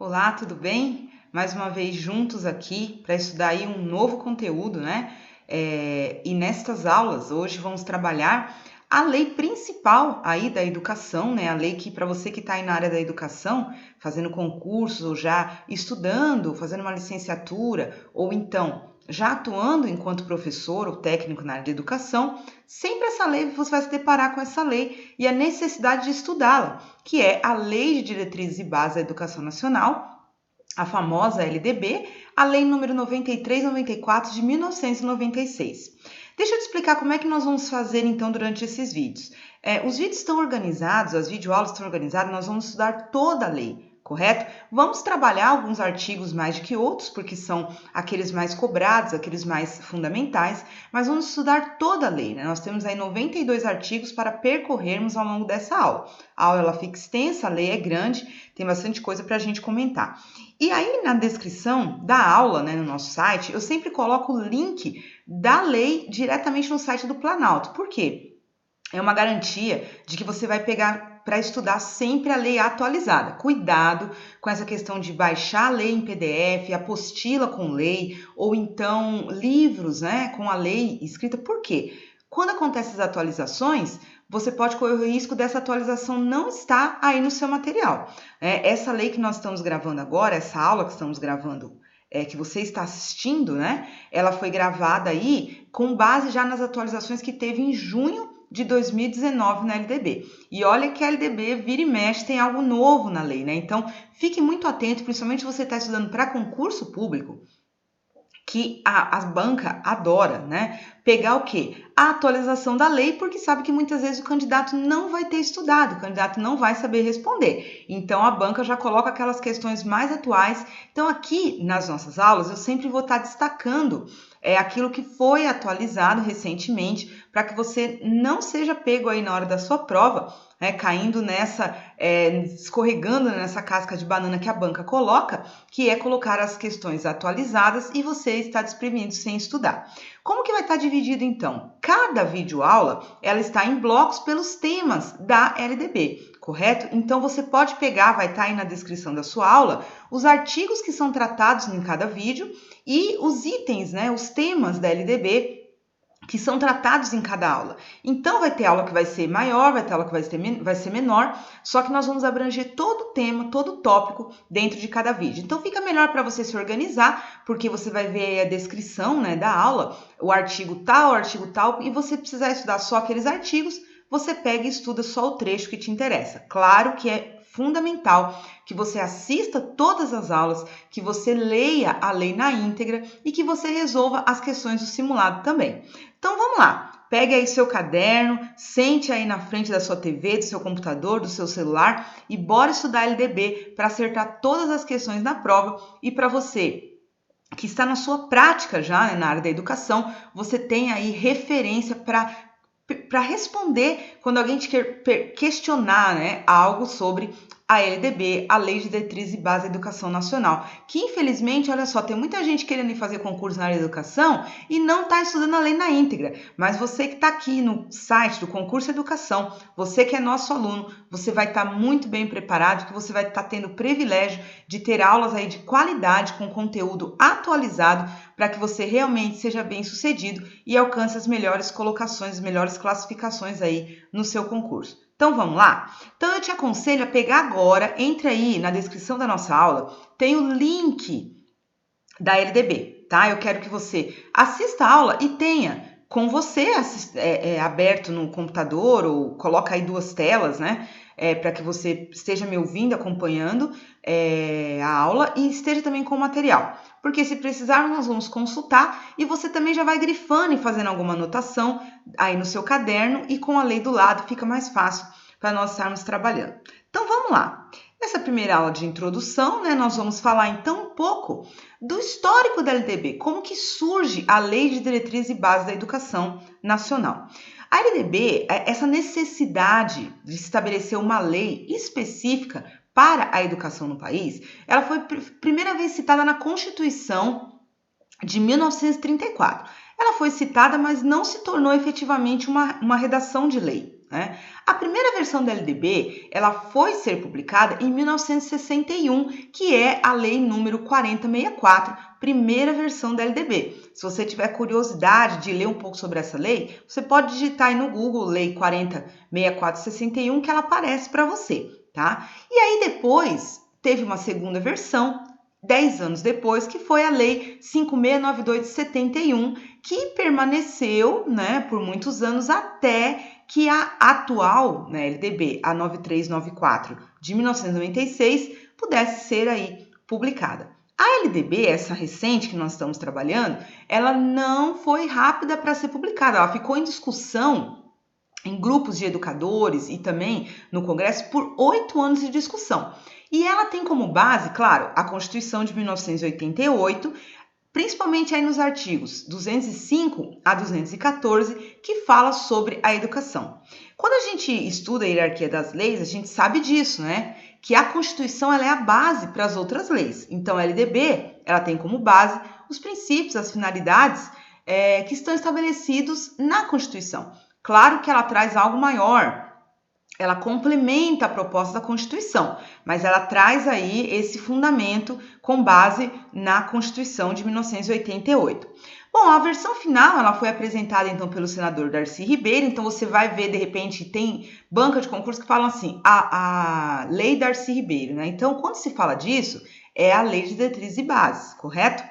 Olá, tudo bem? Mais uma vez juntos aqui para estudar aí um novo conteúdo, né? E nestas aulas hoje vamos trabalhar a lei principal aí da educação, né? A lei que para você que está aí na área da educação, fazendo concursos ou já estudando, fazendo uma licenciatura ou então já atuando enquanto professor ou técnico na área de educação, sempre essa lei você vai se deparar com essa lei e a necessidade de estudá-la, que é a Lei de Diretrizes e Bases da Educação Nacional, a famosa LDB, a Lei número 93/94 de 1996. Deixa eu te explicar como é que nós vamos fazer então durante esses vídeos. Os vídeos estão organizados, as videoaulas estão organizadas, nós vamos estudar toda a lei, correto? Vamos trabalhar alguns artigos mais do que outros, porque são aqueles mais cobrados, aqueles mais fundamentais, mas vamos estudar toda a lei, né? Nós temos aí 92 artigos para percorrermos ao longo dessa aula. A aula ela fica extensa, a lei é grande, tem bastante coisa para a gente comentar. E aí na descrição da aula, né, no nosso site, eu sempre coloco o link da lei diretamente no site do Planalto. Por quê? É uma garantia de que você vai pegar para estudar sempre a lei atualizada. Cuidado com essa questão de baixar a lei em PDF, apostila com lei, ou então livros, né, com a lei escrita. Por quê? Quando acontecem as atualizações, você pode correr o risco dessa atualização não estar aí no seu material. Essa lei que nós estamos gravando agora, essa aula que estamos gravando, que você está assistindo, né? Ela foi gravada aí com base já nas atualizações que teve em junho de 2019 na LDB. E olha que a LDB vira e mexe, tem algo novo na lei, né? Então, fique muito atento, principalmente se você está estudando para concurso público, que a banca adora, né? Pegar o quê? A atualização da lei, porque sabe que muitas vezes o candidato não vai ter estudado, o candidato não vai saber responder. Então, a banca já coloca aquelas questões mais atuais. Então, aqui nas nossas aulas, eu sempre vou estar destacando aquilo que foi atualizado recentemente, para que você não seja pego aí na hora da sua prova, caindo nessa, escorregando nessa casca de banana que a banca coloca, que é colocar as questões atualizadas e você está desprevenido sem estudar. Como que vai estar dividido então? Cada videoaula, ela está em blocos pelos temas da LDB, correto? Então você pode pegar, vai estar aí na descrição da sua aula, os artigos que são tratados em cada vídeo e os itens, né, os temas da LDB que são tratados em cada aula. Então, vai ter aula que vai ser maior, vai ter aula que vai ser menor, só que nós vamos abranger todo o tema, todo o tópico dentro de cada vídeo. Então, fica melhor para você se organizar, porque você vai ver aí a descrição, né, da aula, o artigo tal, e você precisar estudar só aqueles artigos, você pega e estuda só o trecho que te interessa. Claro que é fundamental que você assista todas as aulas, que você leia a lei na íntegra e que você resolva as questões do simulado também. Então vamos lá, pegue aí seu caderno, sente aí na frente da sua TV, do seu computador, do seu celular e bora estudar LDB para acertar todas as questões na prova e para você que está na sua prática já, né, na área da educação, você tem aí referência para responder quando alguém te quer questionar, né, algo sobre a LDB, a Lei de Diretrizes e Bases da Educação Nacional, que infelizmente, olha só, tem muita gente querendo ir fazer concurso na área da educação e não está estudando a lei na íntegra, mas você que está aqui no site do Concurso Educação, você que é nosso aluno, você vai estar muito bem preparado, que você vai estar tendo o privilégio de ter aulas aí de qualidade, com conteúdo atualizado, para que você realmente seja bem sucedido e alcance as melhores colocações, as melhores classificações aí no seu concurso. Então vamos lá? Então eu te aconselho a pegar agora, entre aí na descrição da nossa aula, tem o link da LDB, tá? Eu quero que você assista a aula e tenha com você aberto no computador ou coloca aí duas telas, né? Para que você esteja me ouvindo, acompanhando a aula e esteja também com o material. Porque se precisar, nós vamos consultar e você também já vai grifando e fazendo alguma anotação aí no seu caderno e com a lei do lado fica mais fácil para nós estarmos trabalhando. Então vamos lá. Nessa primeira aula de introdução, né, nós vamos falar então um pouco do histórico da LDB, como que surge a Lei de Diretrizes e Bases da Educação Nacional. A LDB, essa necessidade de estabelecer uma lei específica para a educação no país, ela foi primeira vez citada na Constituição de 1934. Ela foi citada, mas não se tornou efetivamente uma redação de lei. né? A primeira versão da LDB, ela foi ser publicada em 1961, que é a Lei número 4064, primeira versão da LDB. Se você tiver curiosidade de ler um pouco sobre essa lei, você pode digitar aí no Google Lei 4064/61 que ela aparece para você, tá? E aí depois teve uma segunda versão, 10 anos depois, que foi a Lei 5692 de 71, que permaneceu, né, por muitos anos até que a atual, né, LDB, a 9394 de 1996, pudesse ser aí publicada. A LDB, essa recente que nós estamos trabalhando, ela não foi rápida para ser publicada, ela ficou em discussão em grupos de educadores e também no Congresso por 8 anos de discussão. E ela tem como base, claro, a Constituição de 1988, principalmente aí nos artigos 205 a 214, que fala sobre a educação. Quando a gente estuda a hierarquia das leis, a gente sabe disso, né? Que a Constituição ela é a base para as outras leis. Então, a LDB ela tem como base os princípios, as finalidades que estão estabelecidos na Constituição. Claro que ela traz algo maior, ela complementa a proposta da Constituição, mas ela traz aí esse fundamento com base na Constituição de 1988. Bom, a versão final ela foi apresentada então pelo senador Darcy Ribeiro, então você vai ver de repente tem banca de concurso que falam assim, a Lei Darcy Ribeiro, né? Então quando se fala disso, é a Lei de Diretrizes e Bases, correto?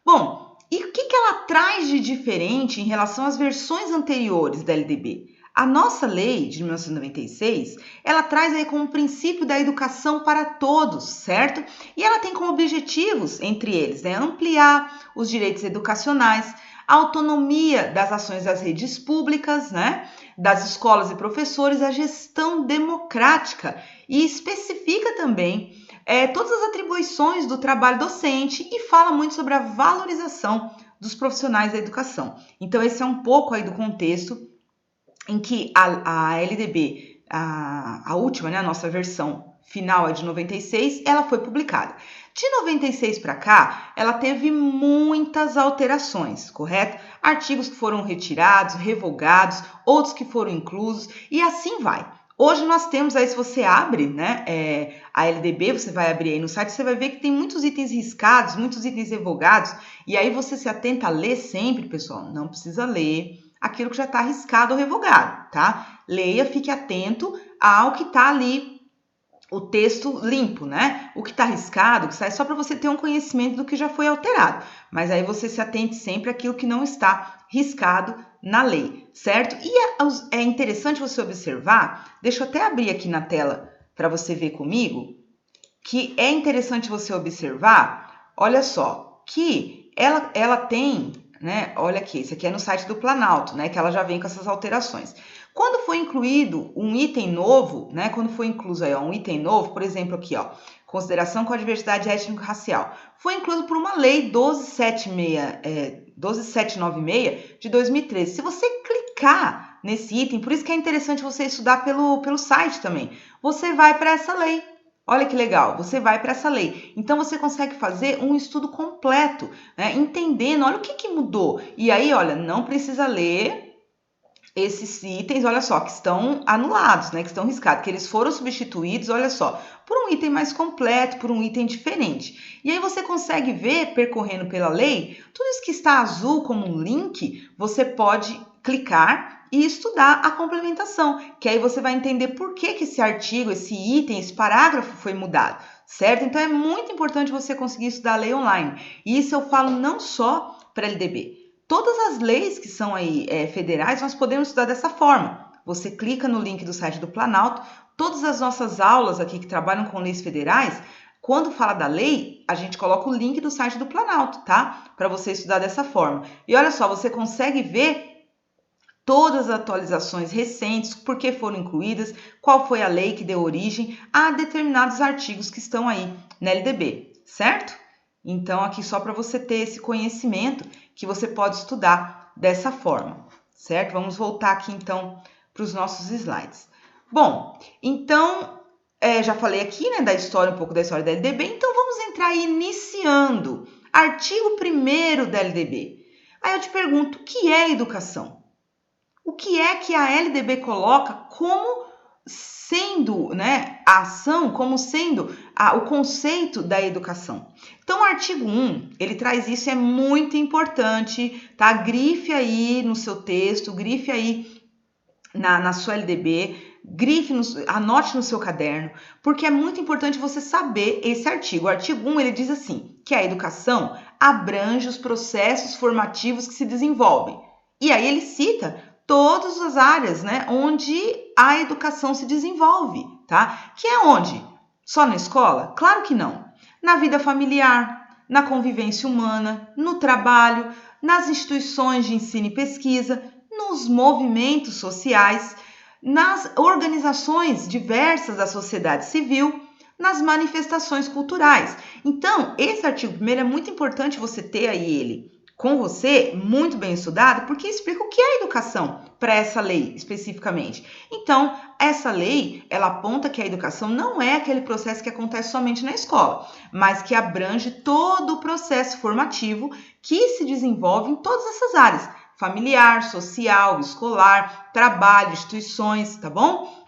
Bom, e o que ela traz de diferente em relação às versões anteriores da LDB? A nossa lei de 1996, ela traz aí como princípio da educação para todos, certo? E ela tem como objetivos, entre eles, né, ampliar os direitos educacionais, a autonomia das ações das redes públicas, né, das escolas e professores, a gestão democrática e especifica também todas as atribuições do trabalho docente e fala muito sobre a valorização dos profissionais da educação. Então, esse é um pouco aí do contexto em que a LDB, a última, né, a nossa versão final é de 96, ela foi publicada. De 96 para cá, ela teve muitas alterações, correto? Artigos que foram retirados, revogados, outros que foram inclusos e assim vai. Hoje nós temos aí, se você abre, né, a LDB, você vai abrir aí no site, você vai ver que tem muitos itens riscados, muitos itens revogados, e aí você se atenta a ler sempre, pessoal, não precisa ler aquilo que já está riscado ou revogado, tá? Leia, fique atento ao que está ali, o texto limpo, né? O que está riscado, que sai só para você ter um conhecimento do que já foi alterado. Mas aí você se atente sempre àquilo que não está riscado na lei, certo? E é interessante você observar, deixa eu até abrir aqui na tela para você ver comigo, que é interessante você observar, olha só, que ela tem, né? Olha aqui, esse aqui é no site do Planalto, né? Que ela já vem com essas alterações. Quando foi incluído um item novo, né? Quando foi incluso aí, ó, um item novo, por exemplo, aqui, ó, consideração com a diversidade étnico-racial, foi incluído por uma lei 12796 de 2013. Se você clicar nesse item, por isso que é interessante você estudar pelo site também, você vai para essa lei. Olha que legal, você vai para essa lei. Então, você consegue fazer um estudo completo, né? Entendendo, olha o que mudou. E aí, olha, não precisa ler esses itens, olha só, que estão anulados, né? Que estão riscados, que eles foram substituídos, olha só, por um item mais completo, por um item diferente. E aí você consegue ver, percorrendo pela lei, tudo isso que está azul como um link, você pode clicar e estudar a complementação, que aí você vai entender por que esse artigo, esse item, esse parágrafo foi mudado, certo? Então é muito importante você conseguir estudar a lei online. E isso eu falo não só para a LDB. Todas as leis que são aí federais, nós podemos estudar dessa forma. Você clica no link do site do Planalto, todas as nossas aulas aqui que trabalham com leis federais, quando fala da lei, a gente coloca o link do site do Planalto, tá? Para você estudar dessa forma. E olha só, você consegue ver todas as atualizações recentes, por que foram incluídas, qual foi a lei que deu origem a determinados artigos que estão aí na LDB, certo? Então, aqui só para você ter esse conhecimento que você pode estudar dessa forma, certo? Vamos voltar aqui, então, para os nossos slides. Bom, então, já falei aqui, né, da história, um pouco da história da LDB, então vamos entrar aí iniciando. Artigo 1º da LDB. Aí eu te pergunto, o que é educação? o que é que a LDB coloca como sendo, né, a ação, como sendo o conceito da educação. Então, o artigo 1, ele traz isso, é muito importante, tá? Grife aí no seu texto, grife aí na sua LDB, anote no seu caderno, porque é muito importante você saber esse artigo. O artigo 1, ele diz assim, que a educação abrange os processos formativos que se desenvolvem. E aí ele cita todas as áreas, né, onde a educação se desenvolve, tá? Que é onde? Só na escola? Claro que não. Na vida familiar, na convivência humana, no trabalho, nas instituições de ensino e pesquisa, nos movimentos sociais, nas organizações diversas da sociedade civil, nas manifestações culturais. Então, esse artigo 1 é muito importante você ter aí ele com você, muito bem estudado, porque explica o que é educação para essa lei especificamente. Então, essa lei, ela aponta que a educação não é aquele processo que acontece somente na escola, mas que abrange todo o processo formativo que se desenvolve em todas essas áreas: familiar, social, escolar, trabalho, instituições, tá bom?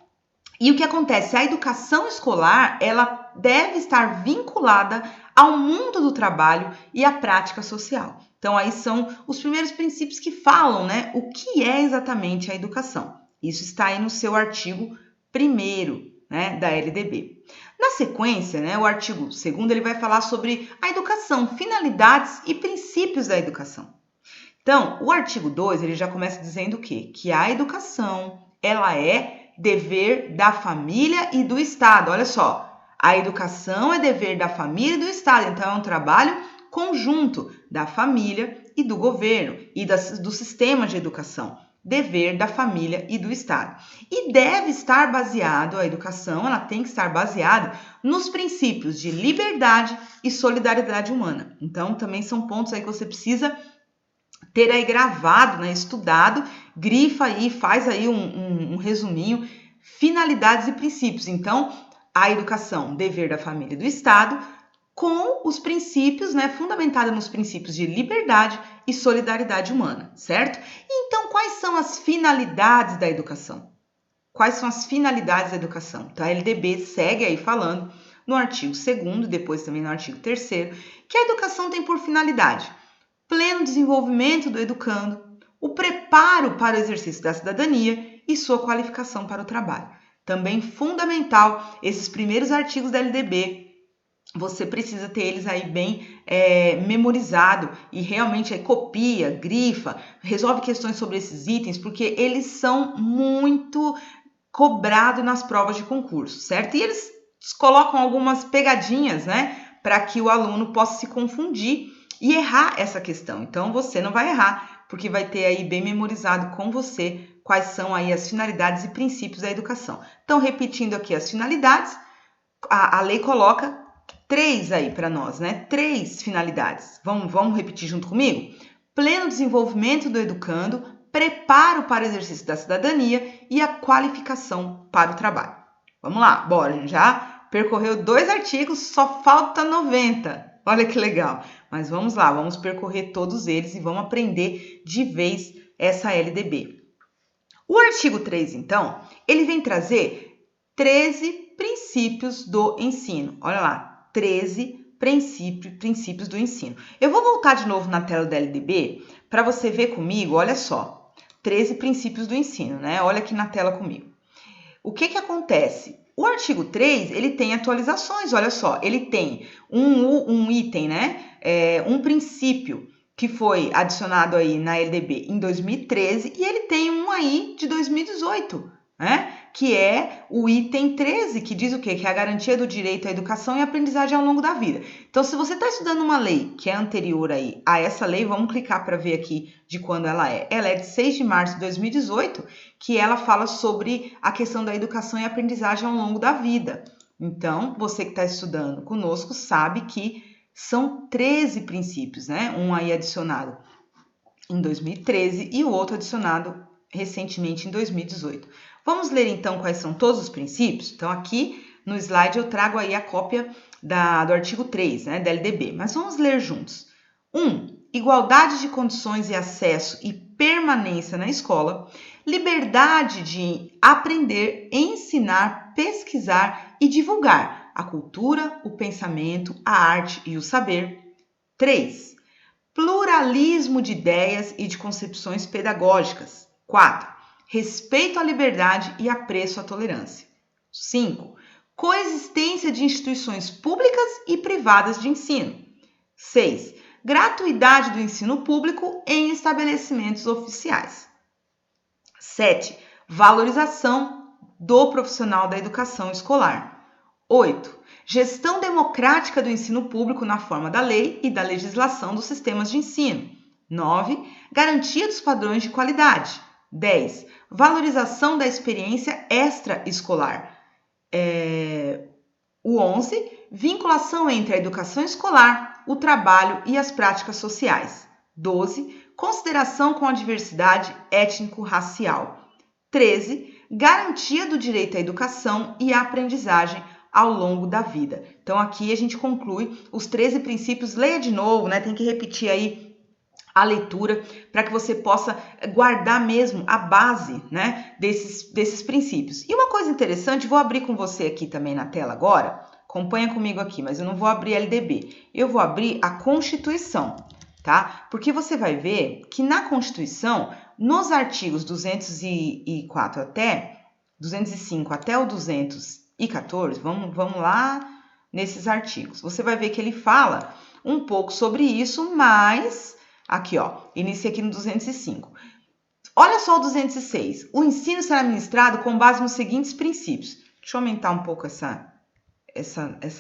E o que acontece? A educação escolar, ela deve estar vinculada ao mundo do trabalho e à prática social. Então, aí são os primeiros princípios que falam, né, o que é exatamente a educação. Isso está aí no seu artigo 1º, né, da LDB. Na sequência, né, o artigo 2º, ele vai falar sobre a educação, finalidades e princípios da educação. Então, o artigo 2, ele já começa dizendo o quê? Que a educação, ela é dever da família e do Estado. Olha só, a educação é dever da família e do Estado. Então, é um trabalho conjunto da família e do governo e do sistema de educação. Dever da família e do Estado. E deve estar baseado, a educação, ela tem que estar baseada nos princípios de liberdade e solidariedade humana. Então, também são pontos aí que você precisa ter aí gravado, né, estudado, grifa aí, faz aí um resuminho, finalidades e princípios. Então, a educação, dever da família e do Estado, com os princípios, né, fundamentada nos princípios de liberdade e solidariedade humana, certo? Então, quais são as finalidades da educação? Quais são as finalidades da educação? Então, a LDB segue aí falando no artigo 2º, depois também no artigo 3º, que a educação tem por finalidade pleno desenvolvimento do educando, o preparo para o exercício da cidadania e sua qualificação para o trabalho. Também fundamental, esses primeiros artigos da LDB, você precisa ter eles aí bem memorizado e realmente copia, grifa, resolve questões sobre esses itens, porque eles são muito cobrados nas provas de concurso, certo? E eles colocam algumas pegadinhas, né, para que o aluno possa se confundir e errar essa questão. Então, você não vai errar, porque vai ter aí bem memorizado com você quais são aí as finalidades e princípios da educação. Então, repetindo aqui as finalidades, a lei coloca 3 aí para nós, né? 3 finalidades. Vamos repetir junto comigo? Pleno desenvolvimento do educando, preparo para o exercício da cidadania e a qualificação para o trabalho. Vamos lá, bora, a gente já percorreu 2 artigos, só falta 90. Olha que legal. Mas vamos lá, vamos percorrer todos eles e vamos aprender de vez essa LDB. O artigo 3, então, ele vem trazer 13 princípios do ensino. Olha lá, 13 princípios do ensino. Eu vou voltar de novo na tela da LDB para você ver comigo, olha só, 13 princípios do ensino, né? Olha aqui na tela comigo. O que acontece? O artigo 3, ele tem atualizações, olha só, ele tem um item, né? Um princípio que foi adicionado aí na LDB em 2013 e ele tem um aí de 2018, né? Que é o item 13, que diz o quê? Que é a garantia do direito à educação e aprendizagem ao longo da vida. Então, se você está estudando uma lei que é anterior aí a essa lei, vamos clicar para ver aqui de quando ela é. Ela é de 6 de março de 2018, que ela fala sobre a questão da educação e aprendizagem ao longo da vida. Então, você que está estudando conosco sabe que são 13 princípios, né? Um aí adicionado em 2013 e o outro adicionado recentemente em 2018. Vamos ler então quais são todos os princípios? Então aqui no slide eu trago aí a cópia do artigo 3, né, da LDB, mas vamos ler juntos. 1. Igualdade de condições e acesso e permanência na escola. liberdade de aprender, ensinar, pesquisar e divulgar a cultura, o pensamento, a arte e o saber. 3. Pluralismo de ideias e de concepções pedagógicas. 4. Respeito à liberdade e apreço à tolerância. 5. Coexistência de instituições públicas e privadas de ensino. 6. Gratuidade do ensino público em estabelecimentos oficiais. 7. Valorização do profissional da educação escolar. 8. Gestão democrática do ensino público na forma da lei e da legislação dos sistemas de ensino. 9. Garantia dos padrões de qualidade. 10. Valorização da experiência extraescolar. O 11. Vinculação entre a educação escolar, o trabalho e as práticas sociais. 12. Consideração com a diversidade étnico-racial. 13. Garantia do direito à educação e à aprendizagem ao longo da vida. Então, aqui a gente conclui os 13 princípios. Leia de novo, né? Tem que repetir aí a leitura para que você possa guardar mesmo a base, né, desses princípios. E uma coisa interessante, vou abrir com você aqui também na tela agora, acompanha comigo aqui, mas eu não vou abrir LDB, eu vou abrir a Constituição, tá? Porque você vai ver que na Constituição, nos artigos 204 até 205 até o 214, vamos lá nesses artigos. Você vai ver que ele fala um pouco sobre isso, mas aqui, ó, inicia aqui no 205. Olha só o 206. O ensino será ministrado com base nos seguintes princípios. Deixa eu aumentar um pouco essa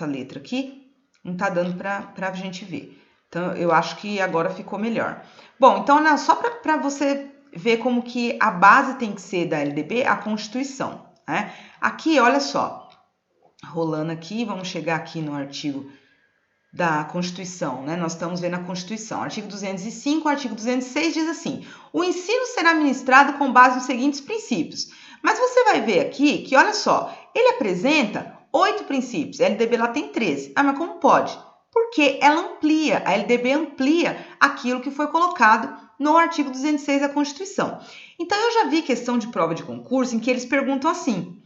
letra aqui. Não tá dando para a gente ver. Então, eu acho que agora ficou melhor. Bom, então, só para você ver como que a base tem que ser da LDB, a Constituição, né? Aqui, olha só. Rolando aqui, vamos chegar aqui no artigo da Constituição, né? Nós estamos vendo a Constituição. Artigo 205, artigo 206 diz assim: o ensino será ministrado com base nos seguintes princípios. Mas você vai ver aqui que, olha só, ele apresenta 8 princípios. A LDB lá tem 13. Ah, mas como pode? Porque ela amplia, a LDB amplia aquilo que foi colocado no artigo 206 da Constituição. Então, eu já vi questão de prova de concurso em que eles perguntam assim: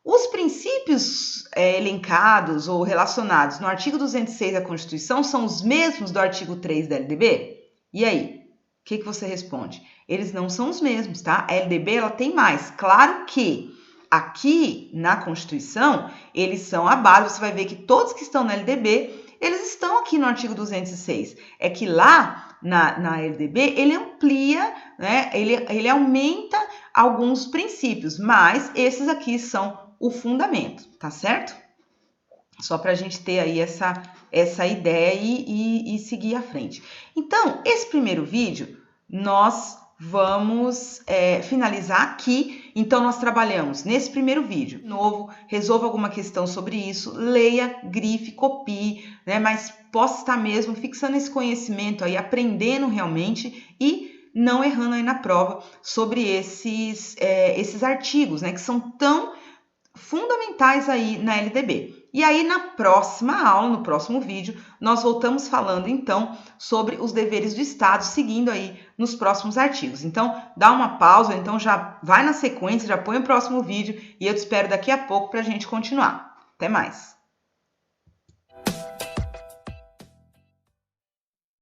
os princípios elencados ou relacionados no artigo 206 da Constituição são os mesmos do artigo 3 da LDB? E aí? O que você responde? Eles não são os mesmos, tá? A LDB ela tem mais. Claro que aqui na Constituição, eles são a base. Você vai ver que todos que estão na LDB, eles estão aqui no artigo 206. É que lá na LDB, ele amplia, né? Ele aumenta alguns princípios, mas esses aqui são o fundamento, tá certo? Só para a gente ter aí essa ideia e seguir à frente. Então, esse primeiro vídeo, nós vamos finalizar aqui. Então, nós trabalhamos nesse primeiro vídeo. De novo, resolva alguma questão sobre isso, leia, grife, copie, né? Mas possa estar mesmo fixando esse conhecimento aí, aprendendo realmente e não errando aí na prova sobre esses artigos, né? Que são tão fundamentais aí na LDB. E aí, na próxima aula, no próximo vídeo, nós voltamos falando, então, sobre os deveres do Estado, seguindo aí nos próximos artigos. Então, dá uma pausa, então já vai na sequência, já põe o próximo vídeo e eu te espero daqui a pouco para a gente continuar. Até mais!